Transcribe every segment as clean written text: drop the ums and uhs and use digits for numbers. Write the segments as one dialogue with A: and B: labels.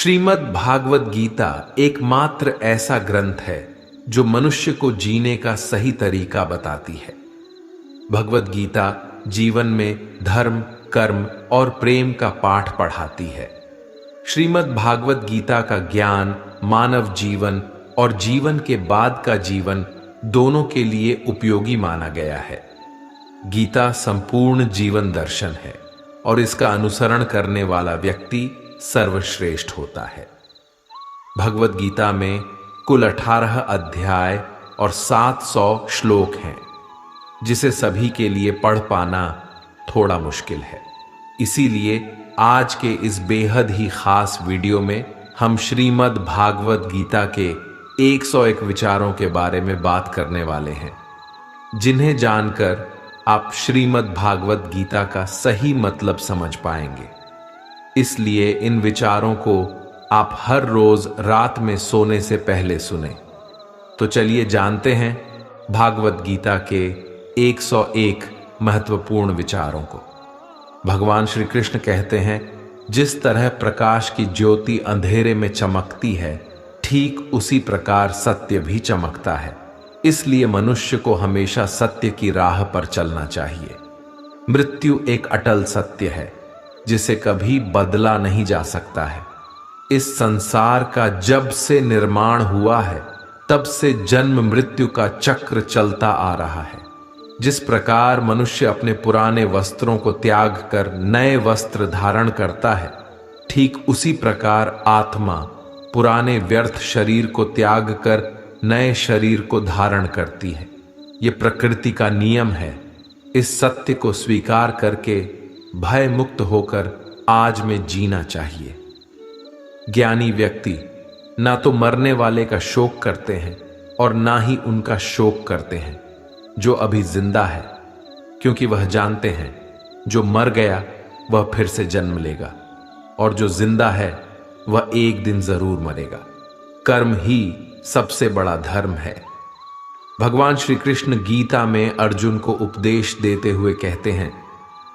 A: श्रीमद् भागवत गीता एकमात्र ऐसा ग्रंथ है जो मनुष्य को जीने का सही तरीका बताती है। भगवत गीता जीवन में धर्म, कर्म और प्रेम का पाठ पढ़ाती है। श्रीमद् भागवत गीता का ज्ञान मानव जीवन और जीवन के बाद का जीवन दोनों के लिए उपयोगी माना गया है। गीता संपूर्ण जीवन दर्शन है और इसका अनुसरण करने वाला व्यक्ति सर्वश्रेष्ठ होता है। भगवत गीता में कुल 18 अध्याय और 700 श्लोक हैं, जिसे सभी के लिए पढ़ पाना थोड़ा मुश्किल है। इसीलिए आज के इस बेहद ही खास वीडियो में हम श्रीमद् भागवत गीता के 101 विचारों के बारे में बात करने वाले हैं, जिन्हें जानकर आप श्रीमद् भागवत गीता का सही मतलब समझ पाएंगे। इसलिए इन विचारों को आप हर रोज रात में सोने से पहले सुने। तो चलिए जानते हैं भागवत गीता के 101 महत्वपूर्ण विचारों को। भगवान श्री कृष्ण कहते हैं, जिस तरह प्रकाश की ज्योति अंधेरे में चमकती है, ठीक उसी प्रकार सत्य भी चमकता है। इसलिए मनुष्य को हमेशा सत्य की राह पर चलना चाहिए। मृत्यु एक अटल सत्य है, जिसे कभी बदला नहीं जा सकता है। इस संसार का जब से निर्माण हुआ है, तब से जन्म मृत्यु का चक्र चलता आ रहा है। जिस प्रकार मनुष्य अपने पुराने वस्त्रों को त्याग कर नए वस्त्र धारण करता है, ठीक उसी प्रकार आत्मा पुराने व्यर्थ शरीर को त्याग कर नए शरीर को धारण करती है। ये प्रकृति का नियम है। इस सत्य को स्वीकार करके भय मुक्त होकर आज में जीना चाहिए। ज्ञानी व्यक्ति ना तो मरने वाले का शोक करते हैं और ना ही उनका शोक करते हैं जो अभी जिंदा है, क्योंकि वह जानते हैं जो मर गया वह फिर से जन्म लेगा और जो जिंदा है वह एक दिन जरूर मरेगा। कर्म ही सबसे बड़ा धर्म है। भगवान श्री कृष्ण गीता में अर्जुन को उपदेश देते हुए कहते हैं,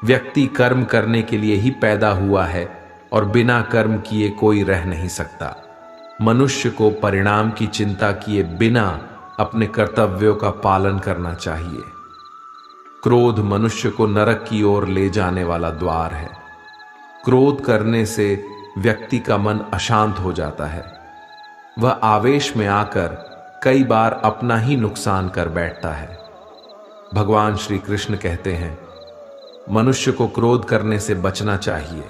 A: व्यक्ति कर्म करने के लिए ही पैदा हुआ है और बिना कर्म किए कोई रह नहीं सकता। मनुष्य को परिणाम की चिंता किए बिना अपने कर्तव्यों का पालन करना चाहिए। क्रोध मनुष्य को नरक की ओर ले जाने वाला द्वार है। क्रोध करने से व्यक्ति का मन अशांत हो जाता है। वह आवेश में आकर कई बार अपना ही नुकसान कर बैठता है। भगवान श्री कृष्ण कहते हैं, मनुष्य को क्रोध करने से बचना चाहिए।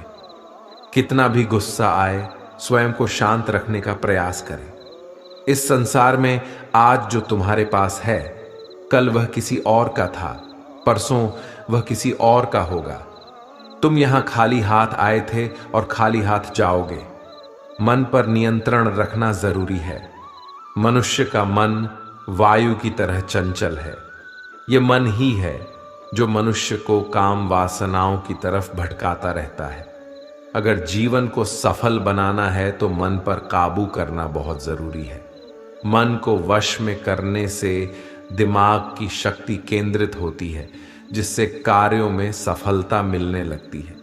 A: कितना भी गुस्सा आए, स्वयं को शांत रखने का प्रयास करें। इस संसार में आज जो तुम्हारे पास है, कल वह किसी और का था, परसों वह किसी और का होगा। तुम यहां खाली हाथ आए थे और खाली हाथ जाओगे। मन पर नियंत्रण रखना जरूरी है। मनुष्य का मन वायु की तरह चंचल है। यह मन ही है जो मनुष्य को काम वासनाओं की तरफ भटकाता रहता है। अगर जीवन को सफल बनाना है तो मन पर काबू करना बहुत जरूरी है। मन को वश में करने से दिमाग की शक्ति केंद्रित होती है, जिससे कार्यों में सफलता मिलने लगती है।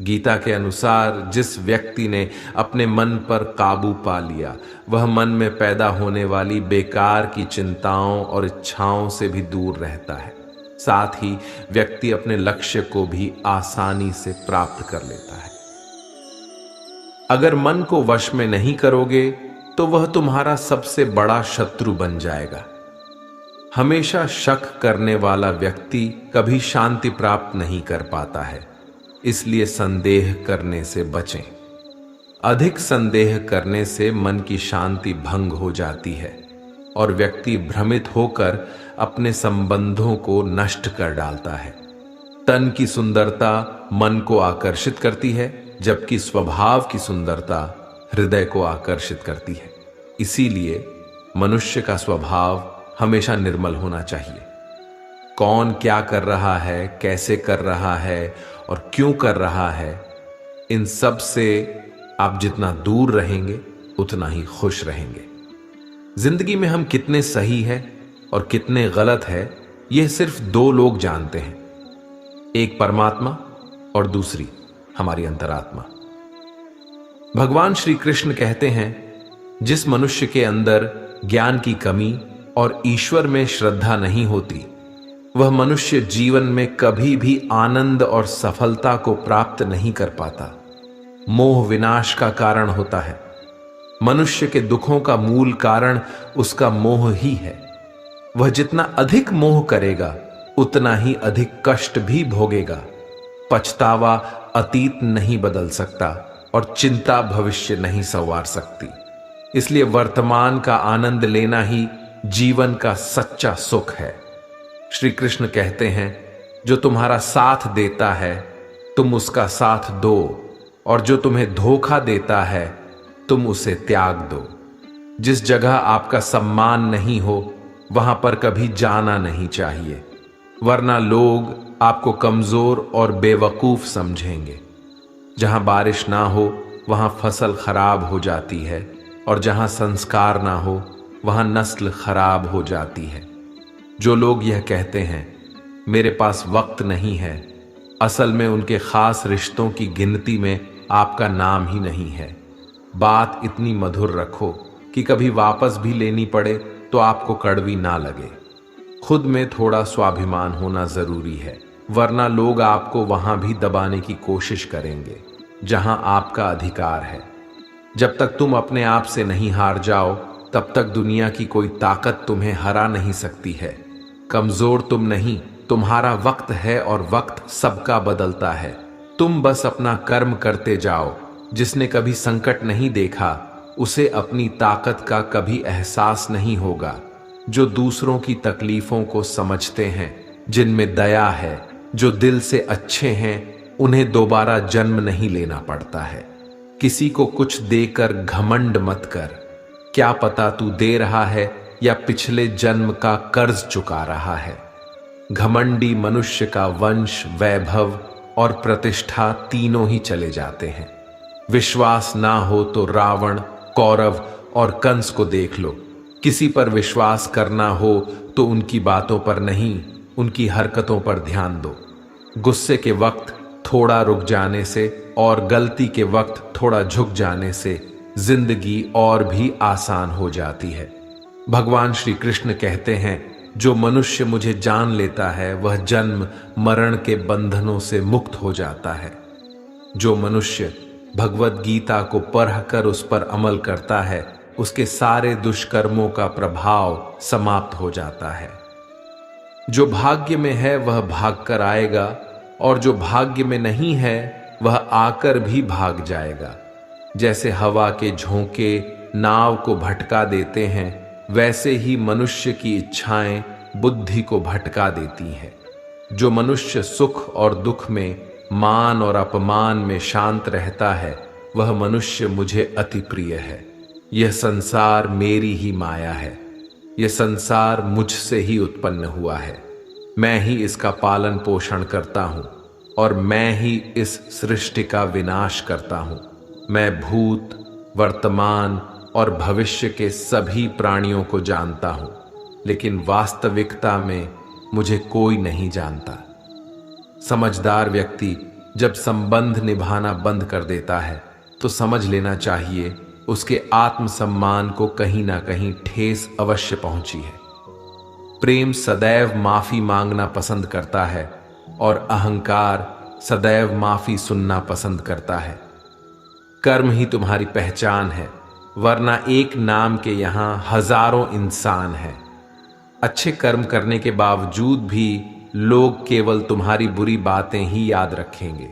A: गीता के अनुसार जिस व्यक्ति ने अपने मन पर काबू पा लिया, वह मन में पैदा होने वाली बेकार की चिंताओं और इच्छाओं से भी दूर रहता है। साथ ही व्यक्ति अपने लक्ष्य को भी आसानी से प्राप्त कर लेता है। अगर मन को वश में नहीं करोगे तो वह तुम्हारा सबसे बड़ा शत्रु बन जाएगा। हमेशा शक करने वाला व्यक्ति कभी शांति प्राप्त नहीं कर पाता है। इसलिए संदेह करने से बचें। अधिक संदेह करने से मन की शांति भंग हो जाती है और व्यक्ति भ्रमित होकर अपने संबंधों को नष्ट कर डालता है। तन की सुंदरता मन को आकर्षित करती है, जबकि स्वभाव की सुंदरता हृदय को आकर्षित करती है। इसीलिए मनुष्य का स्वभाव हमेशा निर्मल होना चाहिए। कौन क्या कर रहा है, कैसे कर रहा है और क्यों कर रहा है, इन सब से आप जितना दूर रहेंगे उतना ही खुश रहेंगे। जिंदगी में हम कितने सही है और कितने गलत है, यह सिर्फ दो लोग जानते हैं, एक परमात्मा और दूसरी हमारी अंतरात्मा। भगवान श्री कृष्ण कहते हैं, जिस मनुष्य के अंदर ज्ञान की कमी और ईश्वर में श्रद्धा नहीं होती, वह मनुष्य जीवन में कभी भी आनंद और सफलता को प्राप्त नहीं कर पाता। मोह विनाश का कारण होता है। मनुष्य के दुखों का मूल कारण उसका मोह ही है। वह जितना अधिक मोह करेगा उतना ही अधिक कष्ट भी भोगेगा। पछतावा अतीत नहीं बदल सकता और चिंता भविष्य नहीं संवार सकती। इसलिए वर्तमान का आनंद लेना ही जीवन का सच्चा सुख है। श्री कृष्ण कहते हैं, जो तुम्हारा साथ देता है तुम उसका साथ दो, और जो तुम्हें धोखा देता है तुम उसे त्याग दो। जिस जगह आपका सम्मान नहीं हो वहां पर कभी जाना नहीं चाहिए, वरना लोग आपको कमजोर और बेवकूफ समझेंगे। जहां बारिश ना हो वहां फसल खराब हो जाती है, और जहां संस्कार ना हो वहां नस्ल खराब हो जाती है। जो लोग यह कहते हैं मेरे पास वक्त नहीं है, असल में उनके खास रिश्तों की गिनती में आपका नाम ही नहीं है। बात इतनी मधुर रखो कि कभी वापस भी लेनी पड़े तो आपको कड़वी ना लगे। खुद में थोड़ा स्वाभिमान होना जरूरी है, वरना लोग आपको वहां भी दबाने की कोशिश करेंगे जहां आपका अधिकार है। जब तक तुम अपने आप से नहीं हार जाओ तब तक दुनिया की कोई ताकत तुम्हें हरा नहीं सकती है। कमजोर तुम नहीं, तुम्हारा वक्त है और वक्त सबका बदलता है। तुम बस अपना कर्म करते जाओ। जिसने कभी संकट नहीं देखा उसे अपनी ताकत का कभी एहसास नहीं होगा। जो दूसरों की तकलीफों को समझते हैं, जिनमें दया है, जो दिल से अच्छे हैं, उन्हें दोबारा जन्म नहीं लेना पड़ता है। किसी को कुछ देकर घमंड मत कर। क्या पता तू दे रहा है या पिछले जन्म का कर्ज चुका रहा है। घमंडी मनुष्य का वंश, वैभव और प्रतिष्ठा तीनों ही चले जाते हैं। विश्वास ना हो तो रावण, कौरव और कंस को देख लो। किसी पर विश्वास करना हो तो उनकी बातों पर नहीं, उनकी हरकतों पर ध्यान दो। गुस्से के वक्त थोड़ा रुक जाने से और गलती के वक्त थोड़ा झुक जाने से जिंदगी और भी आसान हो जाती है। भगवान श्री कृष्ण कहते हैं, जो मनुष्य मुझे जान लेता है वह जन्म मरण के बंधनों से मुक्त हो जाता है। जो मनुष्य भगवत गीता को पढ़कर उस पर अमल करता है उसके सारे दुष्कर्मों का प्रभाव समाप्त हो जाता है। जो भाग्य में है वह भाग कर आएगा, और जो भाग्य में नहीं है वह आकर भी भाग जाएगा। जैसे हवा के झोंके नाव को भटका देते हैं, वैसे ही मनुष्य की इच्छाएं बुद्धि को भटका देती हैं। जो मनुष्य सुख और दुख में, मान और अपमान में शांत रहता है वह मनुष्य मुझे अति प्रिय है। यह संसार मेरी ही माया है। यह संसार मुझसे ही उत्पन्न हुआ है। मैं ही इसका पालन पोषण करता हूँ और मैं ही इस सृष्टि का विनाश करता हूँ। मैं भूत, वर्तमान और भविष्य के सभी प्राणियों को जानता हूँ, लेकिन वास्तविकता में मुझे कोई नहीं जानता। समझदार व्यक्ति जब संबंध निभाना बंद कर देता है तो समझ लेना चाहिए उसके आत्मसम्मान को कहीं ना कहीं ठेस अवश्य पहुंची है। प्रेम सदैव माफी मांगना पसंद करता है और अहंकार सदैव माफी सुनना पसंद करता है। कर्म ही तुम्हारी पहचान है, वरना एक नाम के यहां हजारों इंसान हैं। अच्छे कर्म करने के बावजूद भी लोग केवल तुम्हारी बुरी बातें ही याद रखेंगे।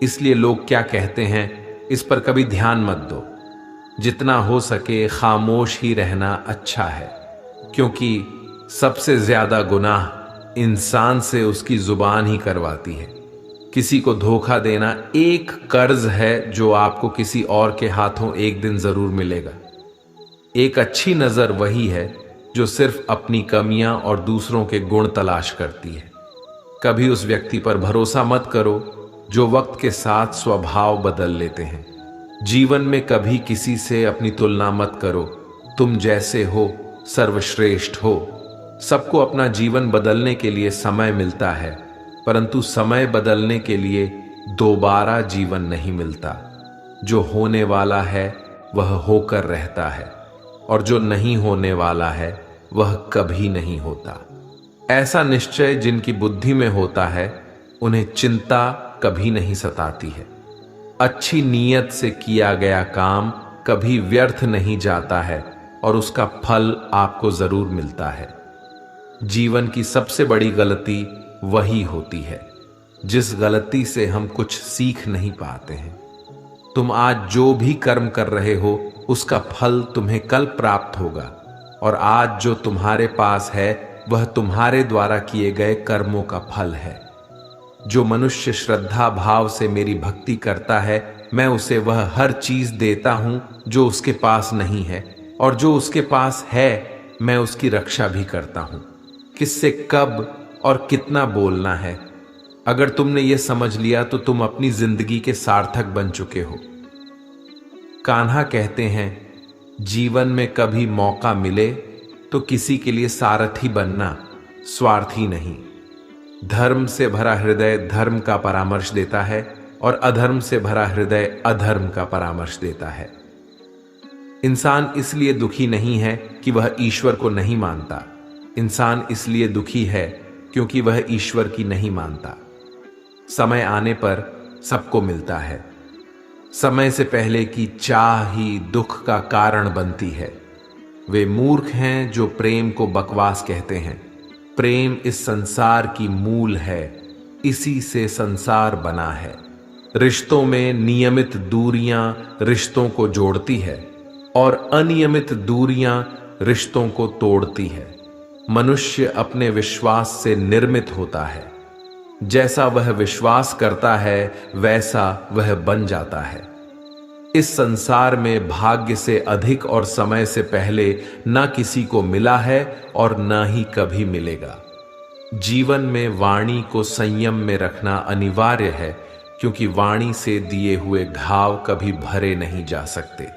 A: इसलिए लोग क्या कहते हैं इस पर कभी ध्यान मत दो। जितना हो सके खामोश ही रहना अच्छा है, क्योंकि सबसे ज्यादा गुनाह इंसान से उसकी जुबान ही करवाती है। किसी को धोखा देना एक कर्ज है जो आपको किसी और के हाथों एक दिन जरूर मिलेगा। एक अच्छी नजर वही है जो सिर्फ अपनी कमियां और दूसरों के गुण तलाश करती है। कभी उस व्यक्ति पर भरोसा मत करो जो वक्त के साथ स्वभाव बदल लेते हैं। जीवन में कभी किसी से अपनी तुलना मत करो। तुम जैसे हो सर्वश्रेष्ठ हो। सबको अपना जीवन बदलने के लिए समय मिलता है, परंतु समय बदलने के लिए दोबारा जीवन नहीं मिलता। जो होने वाला है वह होकर रहता है और जो नहीं होने वाला है वह कभी नहीं होता। ऐसा निश्चय जिनकी बुद्धि में होता है उन्हें चिंता कभी नहीं सताती है। अच्छी नीयत से किया गया काम कभी व्यर्थ नहीं जाता है और उसका फल आपको जरूर मिलता है। जीवन की सबसे बड़ी गलती वही होती है जिस गलती से हम कुछ सीख नहीं पाते हैं। तुम आज जो भी कर्म कर रहे हो उसका फल तुम्हें कल प्राप्त होगा और आज जो तुम्हारे पास है वह तुम्हारे द्वारा किए गए कर्मों का फल है। जो मनुष्य श्रद्धा भाव से मेरी भक्ति करता है मैं उसे वह हर चीज देता हूं जो उसके पास नहीं है, और जो उसके पास है मैं उसकी रक्षा भी करता हूं। किससे कब और कितना बोलना है, अगर तुमने ये समझ लिया तो तुम अपनी जिंदगी के सार्थक बन चुके हो। कान्हा कहते हैं, जीवन में कभी मौका मिले तो किसी के लिए सारथी बनना, स्वार्थी नहीं। धर्म से भरा हृदय धर्म का परामर्श देता है और अधर्म से भरा हृदय अधर्म का परामर्श देता है। इंसान इसलिए दुखी नहीं है कि वह ईश्वर को नहीं मानता, इंसान इसलिए दुखी है क्योंकि वह ईश्वर की नहीं मानता। समय आने पर सबको मिलता है। समय से पहले की चाह ही दुख का कारण बनती है। वे मूर्ख हैं जो प्रेम को बकवास कहते हैं। प्रेम इस संसार की मूल है, इसी से संसार बना है। रिश्तों में नियमित दूरियां रिश्तों को जोड़ती है और अनियमित दूरियां रिश्तों को तोड़ती है। मनुष्य अपने विश्वास से निर्मित होता है। जैसा वह विश्वास करता है वैसा वह बन जाता है। इस संसार में भाग्य से अधिक और समय से पहले न किसी को मिला है और न ही कभी मिलेगा। जीवन में वाणी को संयम में रखना अनिवार्य है, क्योंकि वाणी से दिए हुए घाव कभी भरे नहीं जा सकते।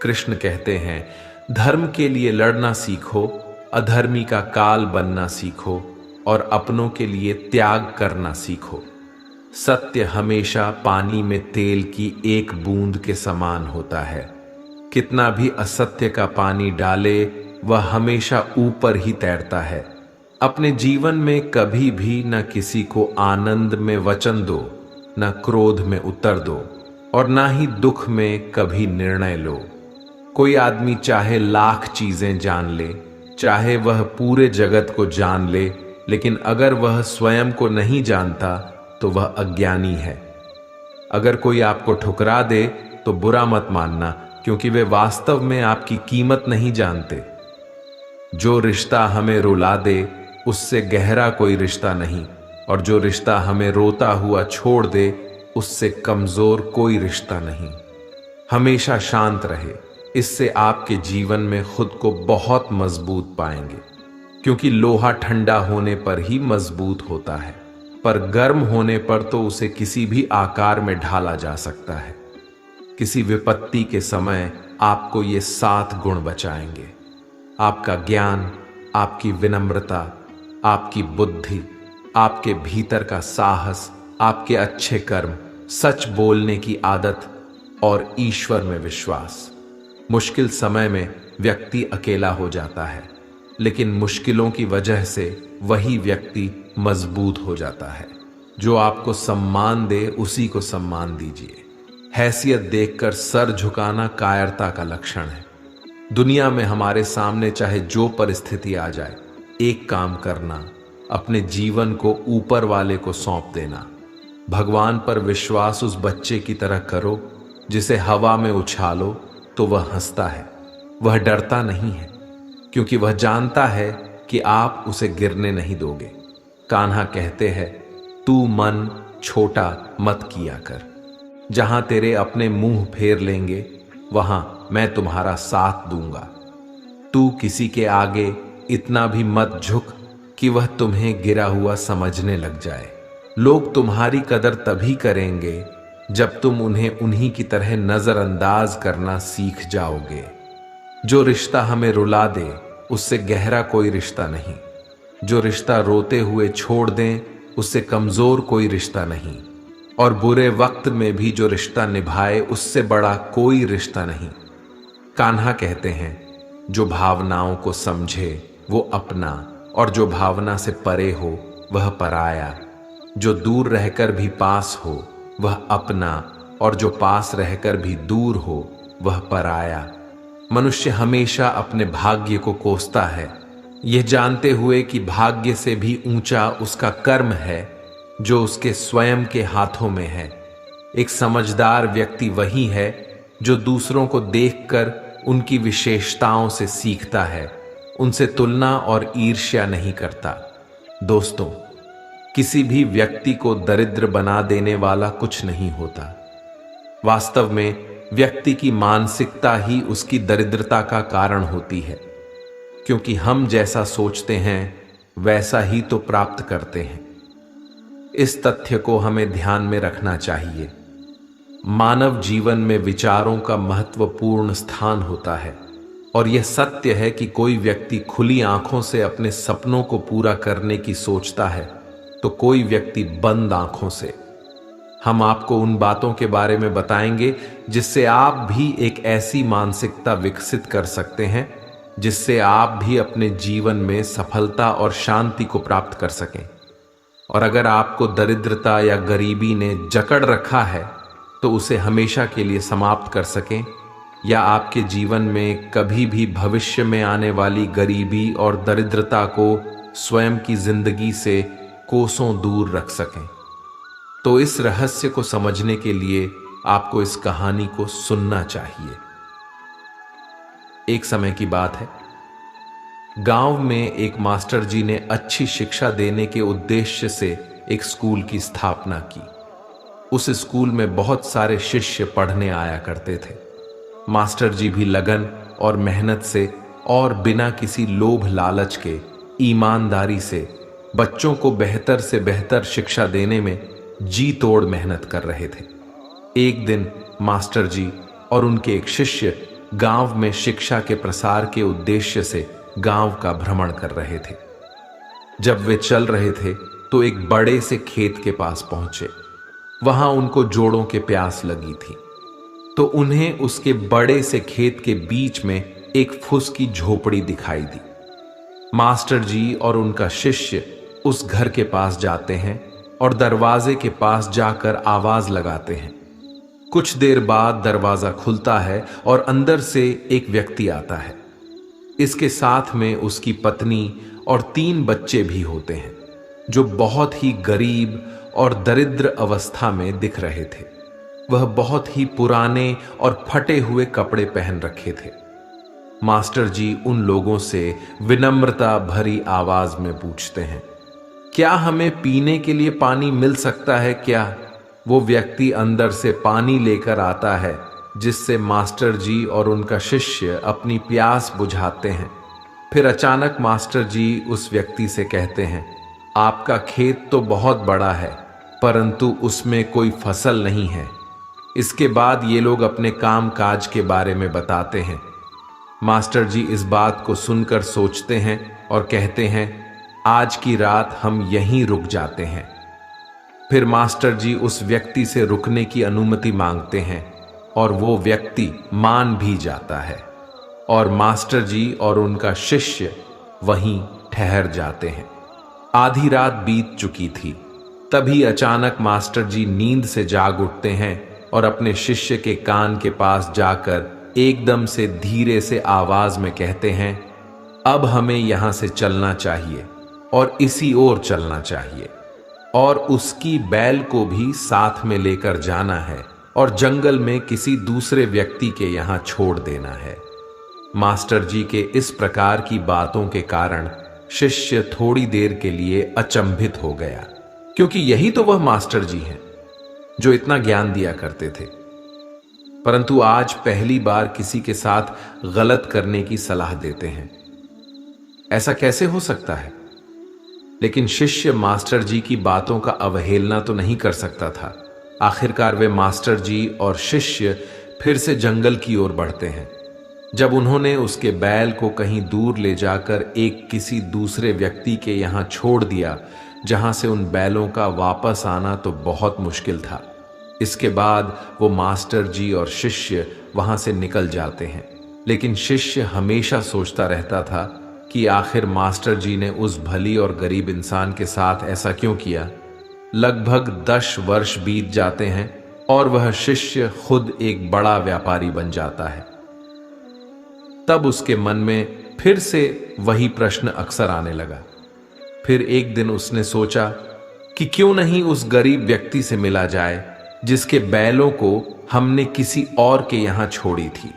A: कृष्ण कहते हैं, धर्म के लिए लड़ना सीखो, अधर्मी का काल बनना सीखो और अपनों के लिए त्याग करना सीखो। सत्य हमेशा पानी में तेल की एक बूंद के समान होता है। कितना भी असत्य का पानी डाले वह हमेशा ऊपर ही तैरता है। अपने जीवन में कभी भी न किसी को आनंद में वचन दो, न क्रोध में उत्तर दो और न ही दुख में कभी निर्णय लो। कोई आदमी चाहे लाख चीजें जान ले, चाहे वह पूरे जगत को जान ले, लेकिन अगर वह स्वयं को नहीं जानता तो वह अज्ञानी है। अगर कोई आपको ठुकरा दे तो बुरा मत मानना, क्योंकि वे वास्तव में आपकी कीमत नहीं जानते। जो रिश्ता हमें रुला दे उससे गहरा कोई रिश्ता नहीं, और जो रिश्ता हमें रोता हुआ छोड़ दे उससे कमजोर कोई रिश्ता नहीं। हमेशा शांत रहे, इससे आपके जीवन में खुद को बहुत मजबूत पाएंगे, क्योंकि लोहा ठंडा होने पर ही मजबूत होता है, पर गर्म होने पर तो उसे किसी भी आकार में ढाला जा सकता है। किसी विपत्ति के समय आपको ये 7 गुण बचाएंगे: आपका ज्ञान, आपकी विनम्रता, आपकी बुद्धि, आपके भीतर का साहस, आपके अच्छे कर्म, सच बोलने की आदत और ईश्वर में विश्वास। मुश्किल समय में व्यक्ति अकेला हो जाता है, लेकिन मुश्किलों की वजह से वही व्यक्ति मजबूत हो जाता है। जो आपको सम्मान दे उसी को सम्मान दीजिए। हैसियत देखकर सर झुकाना कायरता का लक्षण है। दुनिया में हमारे सामने चाहे जो परिस्थिति आ जाए, एक काम करना, अपने जीवन को ऊपर वाले को सौंप देना। भगवान पर विश्वास उस बच्चे की तरह करो जिसे हवा में उछालो तो वह हंसता है। वह डरता नहीं है, क्योंकि वह जानता है कि आप उसे गिरने नहीं दोगे। कान्हा कहते हैं, तू मन छोटा मत किया कर। जहां तेरे अपने मुंह फेर लेंगे वहां मैं तुम्हारा साथ दूंगा। तू किसी के आगे इतना भी मत झुक कि वह तुम्हें गिरा हुआ समझने लग जाए। लोग तुम्हारी कदर तभी करेंगे जब तुम उन्हें उन्हीं की तरह नजरअंदाज करना सीख जाओगे। जो रिश्ता हमें रुला दे उससे गहरा कोई रिश्ता नहीं। जो रिश्ता रोते हुए छोड़ दें उससे कमजोर कोई रिश्ता नहीं। और बुरे वक्त में भी जो रिश्ता निभाए उससे बड़ा कोई रिश्ता नहीं। कान्हा कहते हैं, जो भावनाओं को समझे वो अपना, और जो भावना से परे हो वह पराया। जो दूर रहकर भी पास हो वह अपना, और जो पास रहकर भी दूर हो वह पराया। मनुष्य हमेशा अपने भाग्य को कोसता है, यह जानते हुए कि भाग्य से भी ऊंचा उसका कर्म है जो उसके स्वयं के हाथों में है। एक समझदार व्यक्ति वही है जो दूसरों को देखकर उनकी विशेषताओं से सीखता है, उनसे तुलना और ईर्ष्या नहीं करता। दोस्तों, किसी भी व्यक्ति को दरिद्र बना देने वाला कुछ नहीं होता। वास्तव में व्यक्ति की मानसिकता ही उसकी दरिद्रता का कारण होती है, क्योंकि हम जैसा सोचते हैं वैसा ही तो प्राप्त करते हैं। इस तथ्य को हमें ध्यान में रखना चाहिए। मानव जीवन में विचारों का महत्वपूर्ण स्थान होता है, और यह सत्य है कि कोई व्यक्ति खुली आंखों से अपने सपनों को पूरा करने की सोचता है तो कोई व्यक्ति बंद आंखों से। हम आपको उन बातों के बारे में बताएंगे जिससे आप भी एक ऐसी मानसिकता विकसित कर सकते हैं जिससे आप भी अपने जीवन में सफलता और शांति को प्राप्त कर सकें। और अगर आपको दरिद्रता या गरीबी ने जकड़ रखा है तो उसे हमेशा के लिए समाप्त कर सकें, या आपके जीवन में कभी भी भविष्य में आने वाली गरीबी और दरिद्रता को स्वयं की जिंदगी से कोसों दूर रख सकें। तो इस रहस्य को समझने के लिए आपको इस कहानी को सुनना चाहिए। एक समय की बात है, गांव में एक मास्टर जी ने अच्छी शिक्षा देने के उद्देश्य से एक स्कूल की स्थापना की। उस स्कूल में बहुत सारे शिष्य पढ़ने आया करते थे। मास्टर जी भी लगन और मेहनत से और बिना किसी लोभ लालच के ईमानदारी से बच्चों को बेहतर से बेहतर शिक्षा देने में जी तोड़ मेहनत कर रहे थे। एक दिन मास्टर जी और उनके एक शिष्य गांव में शिक्षा के प्रसार के उद्देश्य से गांव का भ्रमण कर रहे थे। जब वे चल रहे थे तो एक बड़े से खेत के पास पहुंचे। वहां उनको जोड़ों के प्यास लगी थी, तो उन्हें उसके बड़े से खेत के बीच में एक फुस की झोपड़ी दिखाई दी। मास्टर जी और उनका शिष्य उस घर के पास जाते हैं और दरवाजे के पास जाकर आवाज लगाते हैं। कुछ देर बाद दरवाजा खुलता है और अंदर से एक व्यक्ति आता है। इसके साथ में उसकी पत्नी और 3 बच्चे भी होते हैं, जो बहुत ही गरीब और दरिद्र अवस्था में दिख रहे थे। वह बहुत ही पुराने और फटे हुए कपड़े पहन रखे थे। मास्टर जी उन लोगों से विनम्रता भरी आवाज में पूछते हैं, क्या हमें पीने के लिए पानी मिल सकता है क्या? वो व्यक्ति अंदर से पानी लेकर आता है, जिससे मास्टर जी और उनका शिष्य अपनी प्यास बुझाते हैं। फिर अचानक मास्टर जी उस व्यक्ति से कहते हैं, आपका खेत तो बहुत बड़ा है, परंतु उसमें कोई फसल नहीं है। इसके बाद ये लोग अपने काम काज के बारे में बताते हैं। मास्टर जी इस बात को सुनकर सोचते हैं और कहते हैं, आज की रात हम यहीं रुक जाते हैं। फिर मास्टर जी उस व्यक्ति से रुकने की अनुमति मांगते हैं और वो व्यक्ति मान भी जाता है, और मास्टर जी और उनका शिष्य वहीं ठहर जाते हैं। आधी रात बीत चुकी थी। तभी अचानक मास्टर जी नींद से जाग उठते हैं और अपने शिष्य के कान के पास जाकर एकदम से धीरे से आवाज में कहते हैं, अब हमें यहां से चलना चाहिए और इसी ओर चलना चाहिए, और उसकी बैल को भी साथ में लेकर जाना है और जंगल में किसी दूसरे व्यक्ति के यहां छोड़ देना है। मास्टर जी के इस प्रकार की बातों के कारण शिष्य थोड़ी देर के लिए अचंभित हो गया, क्योंकि यही तो वह मास्टर जी हैं जो इतना ज्ञान दिया करते थे, परंतु आज पहली बार किसी के साथ गलत करने की सलाह देते हैं। ऐसा कैसे हो सकता है? लेकिन शिष्य मास्टर जी की बातों का अवहेलना तो नहीं कर सकता था। आखिरकार वे मास्टर जी और शिष्य फिर से जंगल की ओर बढ़ते हैं। जब उन्होंने उसके बैल को कहीं दूर ले जाकर एक किसी दूसरे व्यक्ति के यहां छोड़ दिया, जहां से उन बैलों का वापस आना तो बहुत मुश्किल था। इसके बाद वो मास्टर जी और शिष्य वहां से निकल जाते हैं, लेकिन शिष्य हमेशा सोचता रहता था कि आखिर मास्टर जी ने उस भली और गरीब इंसान के साथ ऐसा क्यों किया। लगभग 10 वर्ष बीत जाते हैं और वह शिष्य खुद एक बड़ा व्यापारी बन जाता है। तब उसके मन में फिर से वही प्रश्न अक्सर आने लगा। फिर एक दिन उसने सोचा कि क्यों नहीं उस गरीब व्यक्ति से मिला जाए जिसके बैलों को हमने किसी और के यहां छोड़ी थी,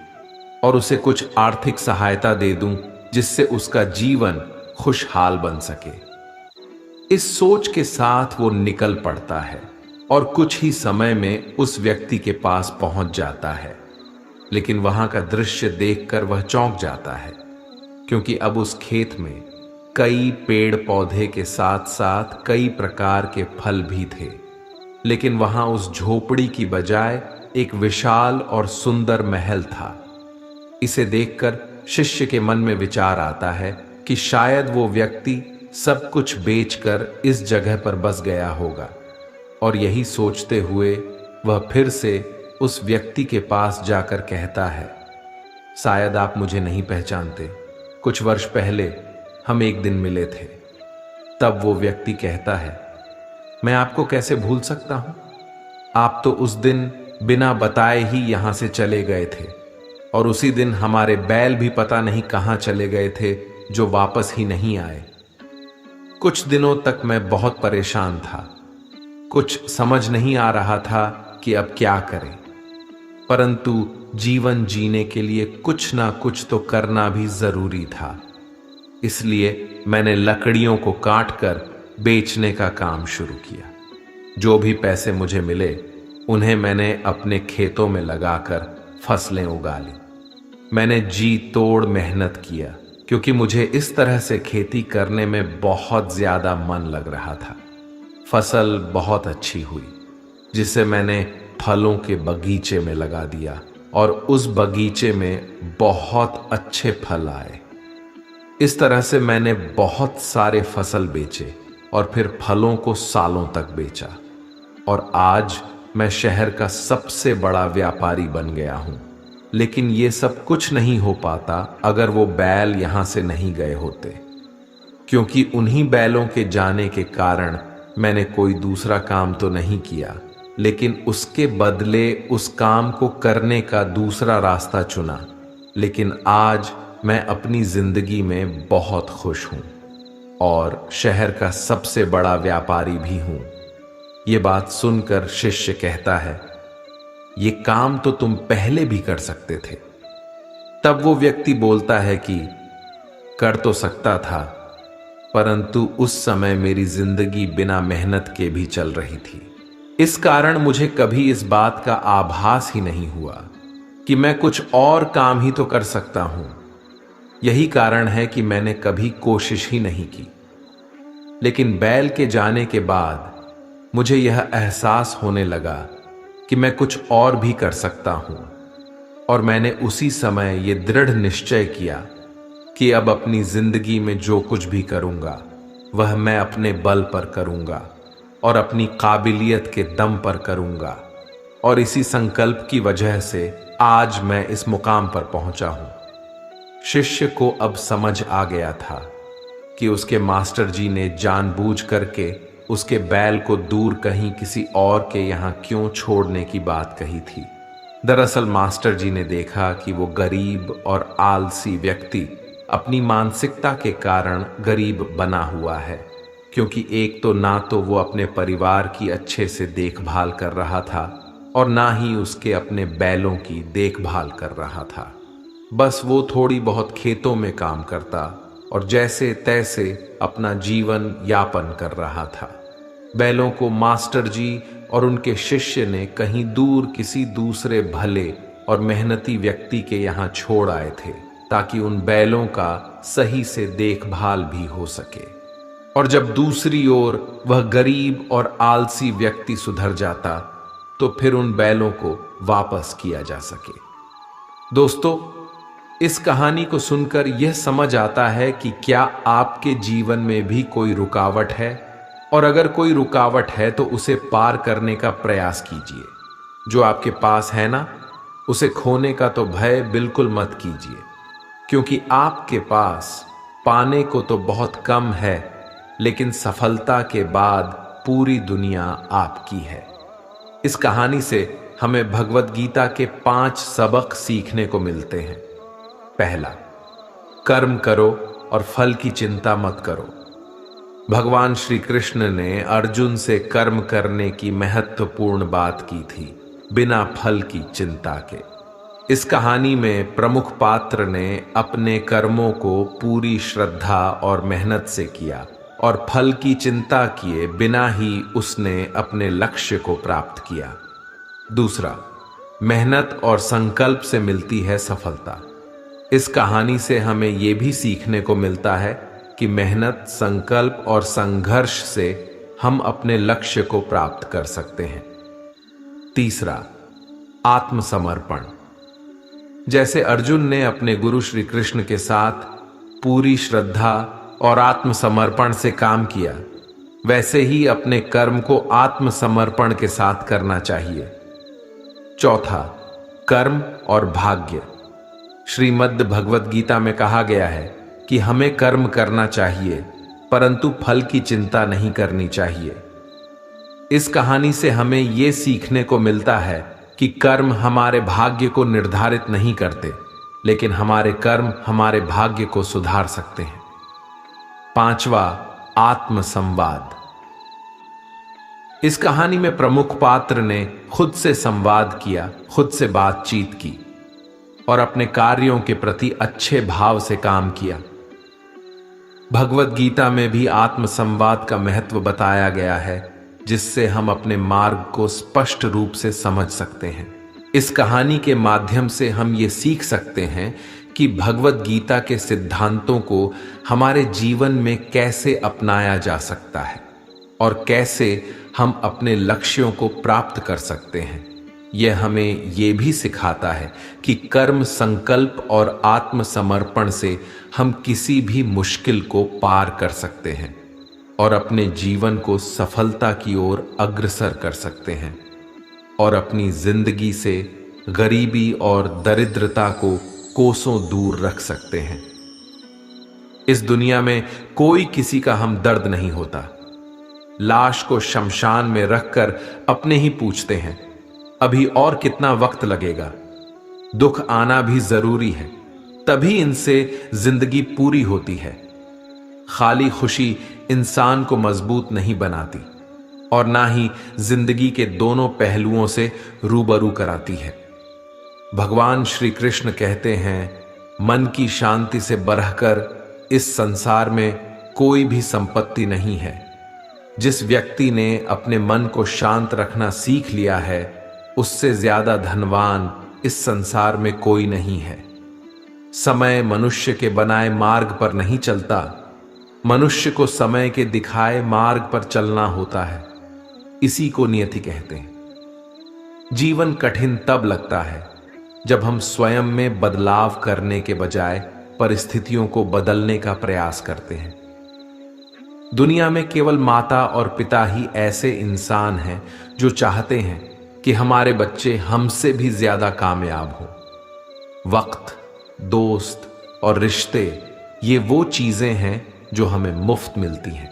A: और उसे कुछ आर्थिक सहायता दे दूं जिससे उसका जीवन खुशहाल बन सके। इस सोच के साथ वो निकल पड़ता है और कुछ ही समय में उस व्यक्ति के पास पहुंच जाता है। लेकिन वहां का दृश्य देखकर वह चौंक जाता है, क्योंकि अब उस खेत में कई पेड़ पौधे के साथ साथ कई प्रकार के फल भी थे। लेकिन वहां उस झोपड़ी की बजाय एक विशाल और सुंदर महल था। इसे देखकर शिष्य के मन में विचार आता है कि शायद वो व्यक्ति सब कुछ बेचकर इस जगह पर बस गया होगा, और यही सोचते हुए वह फिर से उस व्यक्ति के पास जाकर कहता है, शायद आप मुझे नहीं पहचानते, कुछ वर्ष पहले हम एक दिन मिले थे। तब वो व्यक्ति कहता है, मैं आपको कैसे भूल सकता हूं, आप तो उस दिन बिना बताए ही यहां से चले गए थे, और उसी दिन हमारे बैल भी पता नहीं कहां चले गए थे जो वापस ही नहीं आए। कुछ दिनों तक मैं बहुत परेशान था, कुछ समझ नहीं आ रहा था कि अब क्या करें, परंतु जीवन जीने के लिए कुछ ना कुछ तो करना भी जरूरी था। इसलिए मैंने लकड़ियों को काटकर बेचने का काम शुरू किया। जो भी पैसे मुझे मिले उन्हें मैंने अपने खेतों में लगाकर फसलें उगा ली। मैंने जी तोड़ मेहनत किया, क्योंकि मुझे इस तरह से खेती करने में बहुत ज्यादा मन लग रहा था। फसल बहुत अच्छी हुई, जिसे मैंने फलों के बगीचे में लगा दिया, और उस बगीचे में बहुत अच्छे फल आए। इस तरह से मैंने बहुत सारे फसल बेचे और फिर फलों को सालों तक बेचा, और आज मैं शहर का सबसे बड़ा व्यापारी बन गया हूं। लेकिन ये सब कुछ नहीं हो पाता अगर वो बैल यहां से नहीं गए होते, क्योंकि उन्हीं बैलों के जाने के कारण मैंने कोई दूसरा काम तो नहीं किया, लेकिन उसके बदले उस काम को करने का दूसरा रास्ता चुना। लेकिन आज मैं अपनी जिंदगी में बहुत खुश हूं और शहर का सबसे बड़ा व्यापारी भी हूं। ये बात सुनकर शिष्य कहता है, ये काम तो तुम पहले भी कर सकते थे। तब वो व्यक्ति बोलता है कि कर तो सकता था, परंतु उस समय मेरी जिंदगी बिना मेहनत के भी चल रही थी। इस कारण मुझे कभी इस बात का आभास ही नहीं हुआ कि मैं कुछ और काम ही तो कर सकता हूं। यही कारण है कि मैंने कभी कोशिश ही नहीं की। लेकिन बैल के जाने के बाद मुझे यह एहसास होने लगा कि मैं कुछ और भी कर सकता हूं, और मैंने उसी समय ये दृढ़ निश्चय किया कि अब अपनी जिंदगी में जो कुछ भी करूंगा वह मैं अपने बल पर करूंगा और अपनी काबिलियत के दम पर करूंगा। और इसी संकल्प की वजह से आज मैं इस मुकाम पर पहुंचा हूं। शिष्य को अब समझ आ गया था कि उसके मास्टर जी ने जानबूझ करके उसके बैल को दूर कहीं किसी और के यहां क्यों छोड़ने की बात कही थी। दरअसल मास्टर जी ने देखा कि वो गरीब और आलसी व्यक्ति अपनी मानसिकता के कारण गरीब बना हुआ है, क्योंकि एक तो ना तो वो अपने परिवार की अच्छे से देखभाल कर रहा था और ना ही उसके अपने बैलों की देखभाल कर रहा था। बस वो थोड़ी बहुत खेतों में काम करता और जैसे तैसे अपना जीवन यापन कर रहा था। बैलों को मास्टर जी और उनके शिष्य ने कहीं दूर किसी दूसरे भले और मेहनती व्यक्ति के यहाँ छोड़ आए थे, ताकि उन बैलों का सही से देखभाल भी हो सके। और जब दूसरी ओर वह गरीब और आलसी व्यक्ति सुधर जाता तो फिर उन बैलों को वापस किया जा सके। दोस्तों, इस कहानी को सुनकर यह समझ आता है कि क्या आपके जीवन में भी कोई रुकावट है, और अगर कोई रुकावट है तो उसे पार करने का प्रयास कीजिए। जो आपके पास है ना, उसे खोने का तो भय बिल्कुल मत कीजिए, क्योंकि आपके पास पाने को तो बहुत कम है, लेकिन सफलता के बाद पूरी दुनिया आपकी है। इस कहानी से हमें भगवत गीता के 5 सबक सीखने को मिलते हैं। पहला, कर्म करो और फल की चिंता मत करो। भगवान श्री कृष्ण ने अर्जुन से कर्म करने की महत्वपूर्ण बात की थी, बिना फल की चिंता के। इस कहानी में प्रमुख पात्र ने अपने कर्मों को पूरी श्रद्धा और मेहनत से किया और फल की चिंता किए बिना ही उसने अपने लक्ष्य को प्राप्त किया। दूसरा, मेहनत और संकल्प से मिलती है सफलता। इस कहानी से हमें यह भी सीखने को मिलता है कि मेहनत, संकल्प और संघर्ष से हम अपने लक्ष्य को प्राप्त कर सकते हैं। तीसरा, आत्मसमर्पण। जैसे अर्जुन ने अपने गुरु श्री कृष्ण के साथ पूरी श्रद्धा और आत्मसमर्पण से काम किया, वैसे ही अपने कर्म को आत्मसमर्पण के साथ करना चाहिए। चौथा, कर्म और भाग्य। श्रीमद् भगवत गीता में कहा गया है कि हमें कर्म करना चाहिए, परंतु फल की चिंता नहीं करनी चाहिए। इस कहानी से हमें यह सीखने को मिलता है कि कर्म हमारे भाग्य को निर्धारित नहीं करते, लेकिन हमारे कर्म हमारे भाग्य को सुधार सकते हैं। पांचवा, आत्मसंवाद। इस कहानी में प्रमुख पात्र ने खुद से संवाद किया, खुद से बातचीत की और अपने कार्यों के प्रति अच्छे भाव से काम किया। भगवत गीता में भी आत्मसंवाद का महत्व बताया गया है, जिससे हम अपने मार्ग को स्पष्ट रूप से समझ सकते हैं। इस कहानी के माध्यम से हम ये सीख सकते हैं कि भगवत गीता के सिद्धांतों को हमारे जीवन में कैसे अपनाया जा सकता है और कैसे हम अपने लक्ष्यों को प्राप्त कर सकते हैं। यह हमें यह भी सिखाता है कि कर्म, संकल्प और आत्मसमर्पण से हम किसी भी मुश्किल को पार कर सकते हैं और अपने जीवन को सफलता की ओर अग्रसर कर सकते हैं और अपनी जिंदगी से गरीबी और दरिद्रता को कोसों दूर रख सकते हैं। इस दुनिया में कोई किसी का हमदर्द नहीं होता। लाश को शमशान में रखकर अपने ही पूछते हैं, अभी और कितना वक्त लगेगा? दुख आना भी जरूरी है, तभी इनसे जिंदगी पूरी होती है। खाली खुशी इंसान को मजबूत नहीं बनाती और ना ही जिंदगी के दोनों पहलुओं से रूबरू कराती है। भगवान श्री कृष्ण कहते हैं, मन की शांति से बढ़कर इस संसार में कोई भी संपत्ति नहीं है। जिस व्यक्ति ने अपने मन को शांत रखना सीख लिया है, उससे ज्यादा धनवान इस संसार में कोई नहीं है। समय मनुष्य के बनाए मार्ग पर नहीं चलता, मनुष्य को समय के दिखाए मार्ग पर चलना होता है। इसी को नियति कहते हैं। जीवन कठिन तब लगता है जब हम स्वयं में बदलाव करने के बजाय परिस्थितियों को बदलने का प्रयास करते हैं। दुनिया में केवल माता और पिता ही ऐसे इंसान हैं जो चाहते हैं कि हमारे बच्चे हमसे भी ज्यादा कामयाब हों। वक्त, दोस्त और रिश्ते, ये वो चीजें हैं जो हमें मुफ्त मिलती हैं,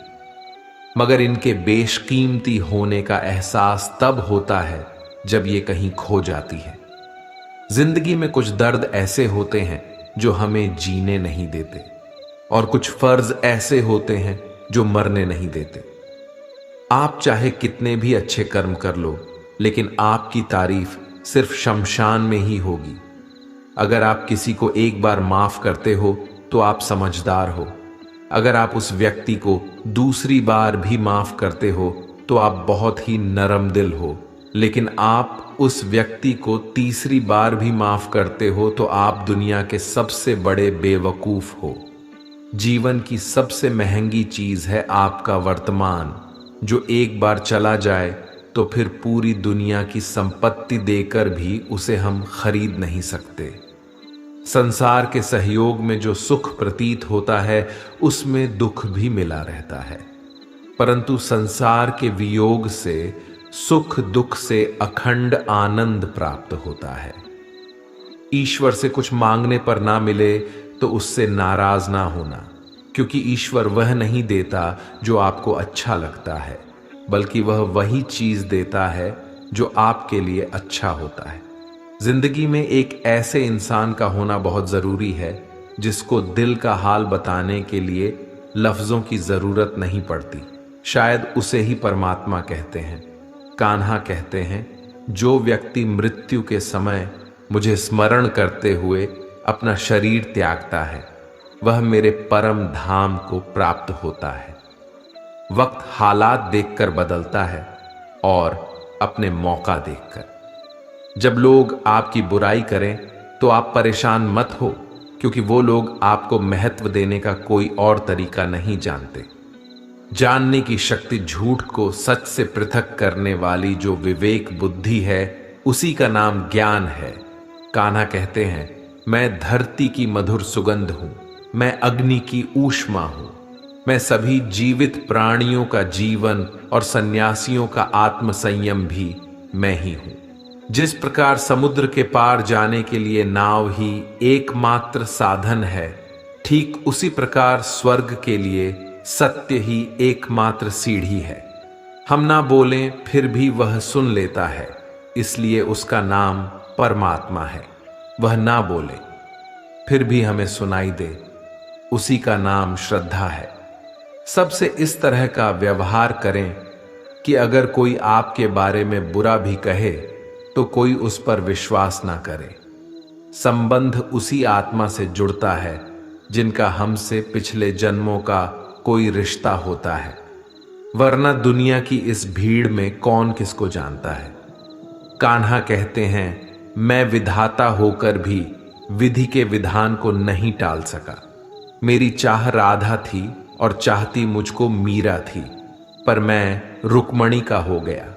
A: मगर इनके बेशकीमती होने का एहसास तब होता है जब ये कहीं खो जाती है। जिंदगी में कुछ दर्द ऐसे होते हैं जो हमें जीने नहीं देते और कुछ फर्ज ऐसे होते हैं जो मरने नहीं देते। आप चाहे कितने भी अच्छे कर्म कर लो, लेकिन आपकी तारीफ सिर्फ शमशान में ही होगी। अगर आप किसी को एक बार माफ करते हो तो आप समझदार हो। अगर आप उस व्यक्ति को दूसरी बार भी माफ करते हो तो आप बहुत ही नरम दिल हो। लेकिन आप उस व्यक्ति को तीसरी बार भी माफ करते हो तो आप दुनिया के सबसे बड़े बेवकूफ हो। जीवन की सबसे महंगी चीज है आपका वर्तमान, जो एक बार चला जाए तो फिर पूरी दुनिया की संपत्ति देकर भी उसे हम खरीद नहीं सकते। संसार के सहयोग में जो सुख प्रतीत होता है, उसमें दुख भी मिला रहता है, परंतु संसार के वियोग से सुख दुख से अखंड आनंद प्राप्त होता है। ईश्वर से कुछ मांगने पर ना मिले तो उससे नाराज ना होना, क्योंकि ईश्वर वह नहीं देता जो आपको अच्छा लगता है, बल्कि वह वही चीज देता है जो आपके लिए अच्छा होता है। जिंदगी में एक ऐसे इंसान का होना बहुत जरूरी है जिसको दिल का हाल बताने के लिए लफ्जों की जरूरत नहीं पड़ती। शायद उसे ही परमात्मा कहते हैं। कान्हा कहते हैं, जो व्यक्ति मृत्यु के समय मुझे स्मरण करते हुए अपना शरीर त्यागता है वह मेरे परम धाम को प्राप्त होता है। वक्त हालात देखकर बदलता है और अपने मौका देखकर। जब लोग आपकी बुराई करें तो आप परेशान मत हो, क्योंकि वो लोग आपको महत्व देने का कोई और तरीका नहीं जानते। जानने की शक्ति झूठ को सच से पृथक करने वाली जो विवेक बुद्धि है उसी का नाम ज्ञान है। कान्हा कहते हैं, मैं धरती की मधुर सुगंध हूं, मैं अग्नि की ऊष्मा हूं, मैं सभी जीवित प्राणियों का जीवन और सन्यासियों का आत्म संयम भी मैं ही हूं। जिस प्रकार समुद्र के पार जाने के लिए नाव ही एकमात्र साधन है, ठीक उसी प्रकार स्वर्ग के लिए सत्य ही एकमात्र सीढ़ी है। हम ना बोलें फिर भी वह सुन लेता है, इसलिए उसका नाम परमात्मा है। वह ना बोले फिर भी हमें सुनाई दे, उसी का नाम श्रद्धा है। सबसे इस तरह का व्यवहार करें कि अगर कोई आपके बारे में बुरा भी कहे तो कोई उस पर विश्वास ना करे। संबंध उसी आत्मा से जुड़ता है जिनका हमसे पिछले जन्मों का कोई रिश्ता होता है, वरना दुनिया की इस भीड़ में कौन किसको जानता है। कान्हा कहते हैं, मैं विधाता होकर भी विधि के विधान को नहीं टाल सका। मेरी चाह राधा थी और चाहती मुझको मीरा थी, पर मैं रुक्मणी का हो गया।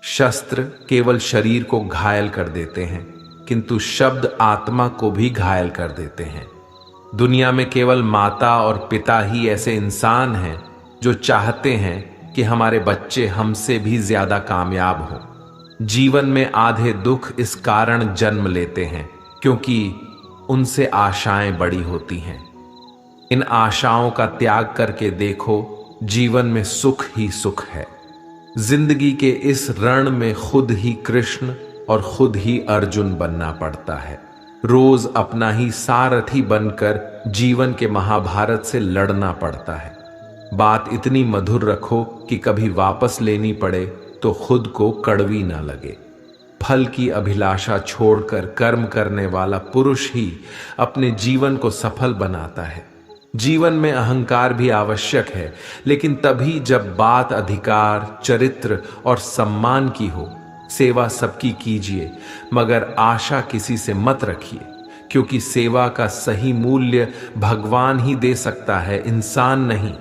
A: शस्त्र केवल शरीर को घायल कर देते हैं, किंतु शब्द आत्मा को भी घायल कर देते हैं। दुनिया में केवल माता और पिता ही ऐसे इंसान हैं जो चाहते हैं कि हमारे बच्चे हमसे भी ज्यादा कामयाब हों। जीवन में आधे दुख इस कारण जन्म लेते हैं क्योंकि उनसे आशाएं बड़ी होती हैं। इन आशाओं का त्याग करके देखो, जीवन में सुख ही सुख है। जिंदगी के इस रण में खुद ही कृष्ण और खुद ही अर्जुन बनना पड़ता है। रोज अपना ही सारथी बनकर जीवन के महाभारत से लड़ना पड़ता है। बात इतनी मधुर रखो कि कभी वापस लेनी पड़े तो खुद को कड़वी ना लगे। फल की अभिलाषा छोड़कर कर्म करने वाला पुरुष ही अपने जीवन को सफल बनाता है। जीवन में अहंकार भी आवश्यक है, लेकिन तभी जब बात अधिकार, चरित्र और सम्मान की हो। सेवा सबकी कीजिए, मगर आशा किसी से मत रखिए, क्योंकि सेवा का सही मूल्य भगवान ही दे सकता है, इंसान नहीं।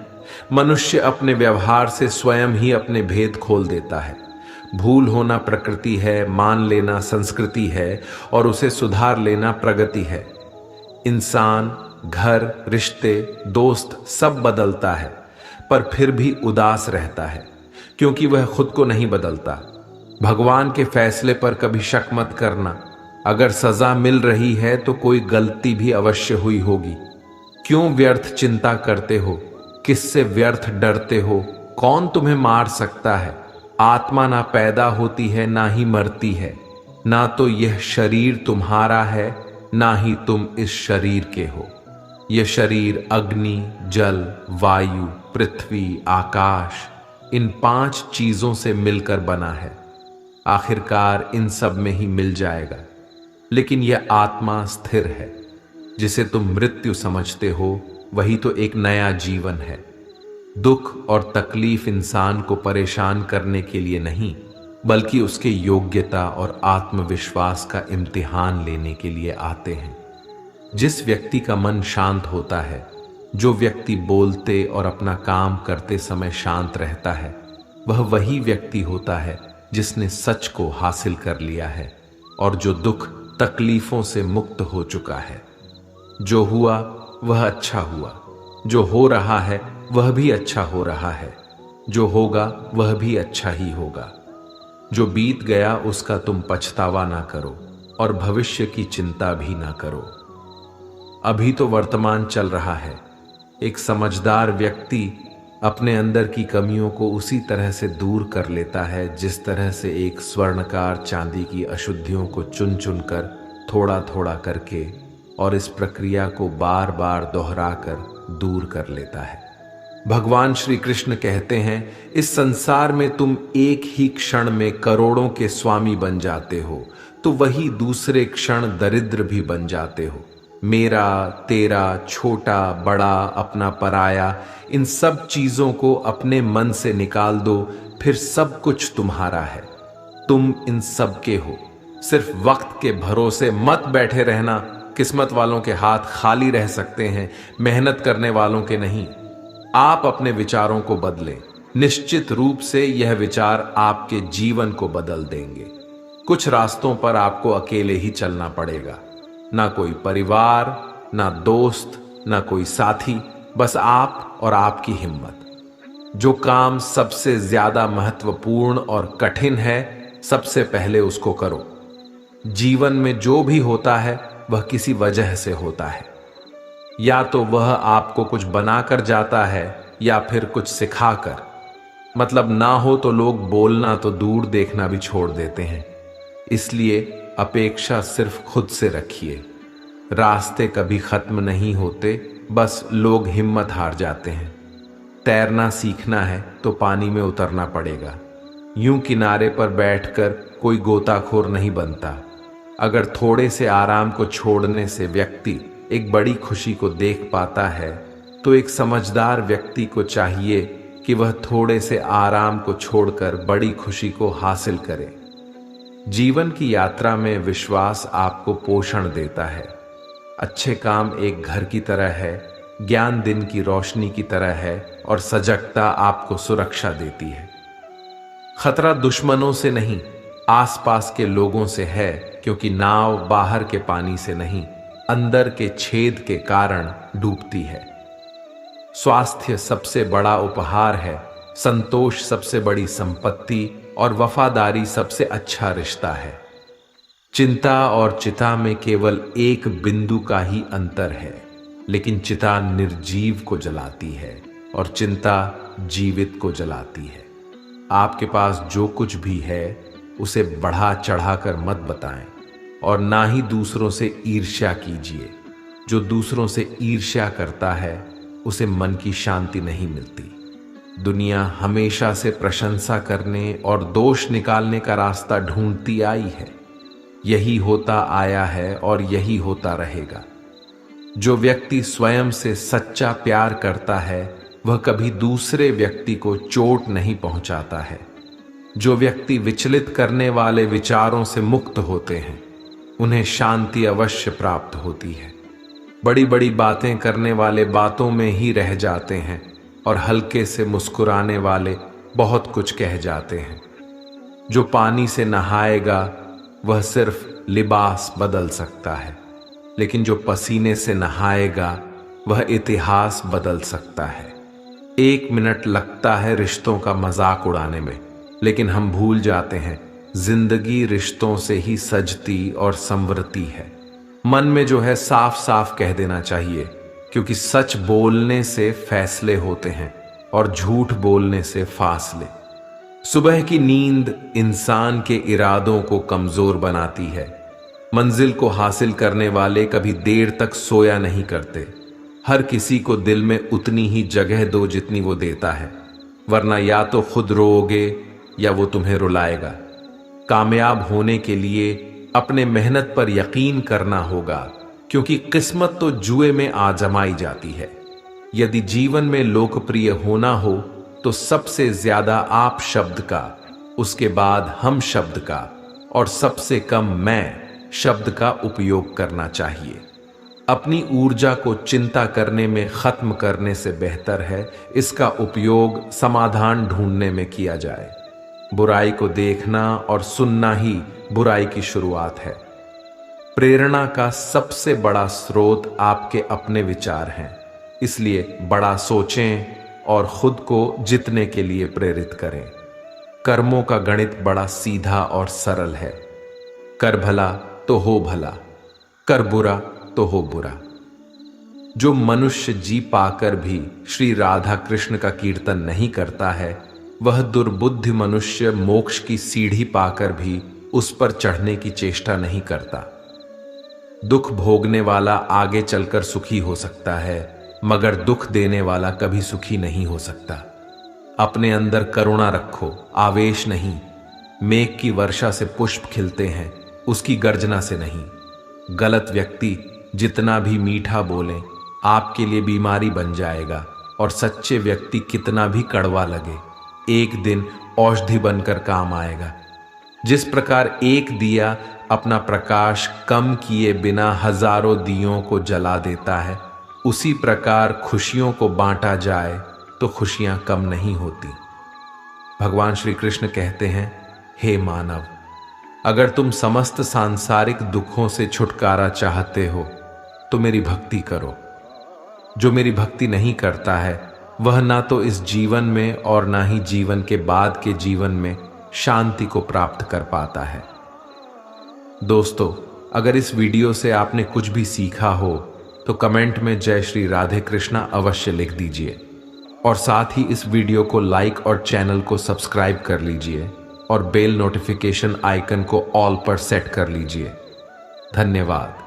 A: मनुष्य अपने व्यवहार से स्वयं ही अपने भेद खोल देता है। भूल होना प्रकृति है, मान लेना संस्कृति है और उसे सुधार लेना प्रगति है। इंसान, घर, रिश्ते, दोस्त सब बदलता है, पर फिर भी उदास रहता है क्योंकि वह खुद को नहीं बदलता। भगवान के फैसले पर कभी शक मत करना। अगर सजा मिल रही है तो कोई गलती भी अवश्य हुई होगी। क्यों व्यर्थ चिंता करते हो? किससे व्यर्थ डरते हो? कौन तुम्हें मार सकता है? आत्मा ना पैदा होती है ना ही मरती है। ना तो यह शरीर तुम्हारा है, ना ही तुम इस शरीर के हो। यह शरीर अग्नि, जल, वायु, पृथ्वी, आकाश, इन 5 चीजों से मिलकर बना है। आखिरकार इन सब में ही मिल जाएगा। लेकिन यह आत्मा स्थिर है। जिसे तुम मृत्यु समझते हो वही तो एक नया जीवन है। दुख और तकलीफ इंसान को परेशान करने के लिए नहीं, बल्कि उसके योग्यता और आत्मविश्वास का इम्तिहान लेने के लिए आते हैं। जिस व्यक्ति का मन शांत होता है, जो व्यक्ति बोलते और अपना काम करते समय शांत रहता है, वह वही व्यक्ति होता है जिसने सच को हासिल कर लिया है और जो दुख तकलीफों से मुक्त हो चुका है। जो हुआ वह अच्छा हुआ, जो हो रहा है वह भी अच्छा हो रहा है, जो होगा वह भी अच्छा ही होगा। जो बीत गया उसका तुम पछतावा ना करो और भविष्य की चिंता भी ना करो। अभी तो वर्तमान चल रहा है। एक समझदार व्यक्ति अपने अंदर की कमियों को उसी तरह से दूर कर लेता है जिस तरह से एक स्वर्णकार चांदी की अशुद्धियों को चुन चुन कर थोड़ा थोड़ा करके और इस प्रक्रिया को बार बार दोहराकर दूर कर लेता है। भगवान श्री कृष्ण कहते हैं, इस संसार में तुम एक ही क्षण में करोड़ों के स्वामी बन जाते हो तो वही दूसरे क्षण दरिद्र भी बन जाते हो। मेरा, तेरा, छोटा, बड़ा, अपना, पराया, इन सब चीजों को अपने मन से निकाल दो, फिर सब कुछ तुम्हारा है। तुम इन सब के हो। सिर्फ वक्त के भरोसे मत बैठे रहना। किस्मत वालों के हाथ खाली रह सकते हैं, मेहनत करने वालों के नहीं। आप अपने विचारों को बदलें। निश्चित रूप से यह विचार आपके जीवन को बदल देंगे। कुछ रास्तों पर आपको अकेले ही चलना पड़ेगा। ना कोई परिवार, ना दोस्त, ना कोई साथी, बस आप और आपकी हिम्मत। जो काम सबसे ज्यादा महत्वपूर्ण और कठिन है, सबसे पहले उसको करो। जीवन में जो भी होता है वह किसी वजह से होता है। या तो वह आपको कुछ बनाकर जाता है या फिर कुछ सिखाकर। मतलब ना हो तो लोग बोलना तो दूर देखना भी छोड़ देते हैं। इसलिए अपेक्षा सिर्फ खुद से रखिए। रास्ते कभी खत्म नहीं होते, बस लोग हिम्मत हार जाते हैं। तैरना सीखना है तो पानी में उतरना पड़ेगा। यूं किनारे पर बैठकर कोई गोताखोर नहीं बनता। अगर थोड़े से आराम को छोड़ने से व्यक्ति एक बड़ी खुशी को देख पाता है तो एक समझदार व्यक्ति को चाहिए कि वह थोड़े से आराम को छोड़कर बड़ी खुशी को हासिल करे। जीवन की यात्रा में विश्वास आपको पोषण देता है। अच्छे काम एक घर की तरह है, ज्ञान दिन की रोशनी की तरह है और सजगता आपको सुरक्षा देती है। खतरा दुश्मनों से नहीं, आसपास के लोगों से है, क्योंकि नाव बाहर के पानी से नहीं, अंदर के छेद के कारण डूबती है। स्वास्थ्य सबसे बड़ा उपहार है, संतोष सबसे बड़ी संपत्ति और वफादारी सबसे अच्छा रिश्ता है। चिंता और चिता में केवल एक बिंदु का ही अंतर है, लेकिन चिता निर्जीव को जलाती है और चिंता जीवित को जलाती है। आपके पास जो कुछ भी है उसे बढ़ा चढ़ाकर मत बताएं और ना ही दूसरों से ईर्ष्या कीजिए। जो दूसरों से ईर्ष्या करता है उसे मन की शांति नहीं मिलती। दुनिया हमेशा से प्रशंसा करने और दोष निकालने का रास्ता ढूंढती आई है। यही होता आया है और यही होता रहेगा। जो व्यक्ति स्वयं से सच्चा प्यार करता है वह कभी दूसरे व्यक्ति को चोट नहीं पहुंचाता है। जो व्यक्ति विचलित करने वाले विचारों से मुक्त होते हैं उन्हें शांति अवश्य प्राप्त होती है। बड़ी बड़ी बातें करने वाले बातों में ही रह जाते हैं और हल्के से मुस्कुराने वाले बहुत कुछ कह जाते हैं। जो पानी से नहाएगा वह सिर्फ लिबास बदल सकता है, लेकिन जो पसीने से नहाएगा वह इतिहास बदल सकता है। 1 मिनट लगता है रिश्तों का मजाक उड़ाने में, लेकिन हम भूल जाते हैं जिंदगी रिश्तों से ही सजती और संवरती है। मन में जो है साफ साफ कह देना चाहिए, क्योंकि सच बोलने से फैसले होते हैं और झूठ बोलने से फासले। सुबह की नींद इंसान के इरादों को कमजोर बनाती है। मंजिल को हासिल करने वाले कभी देर तक सोया नहीं करते। हर किसी को दिल में उतनी ही जगह दो जितनी वो देता है, वरना या तो खुद रोओगे या वो तुम्हें रुलाएगा। कामयाब होने के लिए अपने मेहनत पर यकीन करना होगा, क्योंकि किस्मत तो जुए में आजमाई जाती है। यदि जीवन में लोकप्रिय होना हो तो सबसे ज्यादा आप शब्द का, उसके बाद हम शब्द का और सबसे कम मैं शब्द का उपयोग करना चाहिए। अपनी ऊर्जा को चिंता करने में खत्म करने से बेहतर है इसका उपयोग समाधान ढूंढने में किया जाए। बुराई को देखना और सुनना ही बुराई की शुरुआत है। प्रेरणा का सबसे बड़ा स्रोत आपके अपने विचार हैं, इसलिए बड़ा सोचें और खुद को जीतने के लिए प्रेरित करें। कर्मों का गणित बड़ा सीधा और सरल है। कर भला तो हो भला, कर बुरा तो हो बुरा। जो मनुष्य जी पाकर भी श्री राधा कृष्ण का कीर्तन नहीं करता है, वह दुर्बुद्धि मनुष्य मोक्ष की सीढ़ी पाकर भी उस पर चढ़ने की चेष्टा नहीं करता। दुख भोगने वाला आगे चलकर सुखी हो सकता है, मगर दुख देने वाला कभी सुखी नहीं हो सकता। अपने अंदर करुणा रखो, आवेश नहीं। मेघ की वर्षा से पुष्प खिलते हैं, उसकी गर्जना से नहीं। गलत व्यक्ति जितना भी मीठा बोले आपके लिए बीमारी बन जाएगा, और सच्चे व्यक्ति कितना भी कड़वा लगे एक दिन औषधि बनकर काम आएगा। जिस प्रकार एक दिया अपना प्रकाश कम किए बिना हजारों दियों को जला देता है, उसी प्रकार खुशियों को बांटा जाए तो खुशियां कम नहीं होती। भगवान श्री कृष्ण कहते हैं, हे मानव, अगर तुम समस्त सांसारिक दुखों से छुटकारा चाहते हो तो मेरी भक्ति करो। जो मेरी भक्ति नहीं करता है वह ना तो इस जीवन में और ना ही जीवन के बाद के जीवन में शांति को प्राप्त कर पाता है। दोस्तों, अगर इस वीडियो से आपने कुछ भी सीखा हो तो कमेंट में जय श्री राधे कृष्णा अवश्य लिख दीजिए, और साथ ही इस वीडियो को लाइक और चैनल को सब्सक्राइब कर लीजिए और बेल नोटिफिकेशन आइकन को ऑल पर सेट कर लीजिए। धन्यवाद।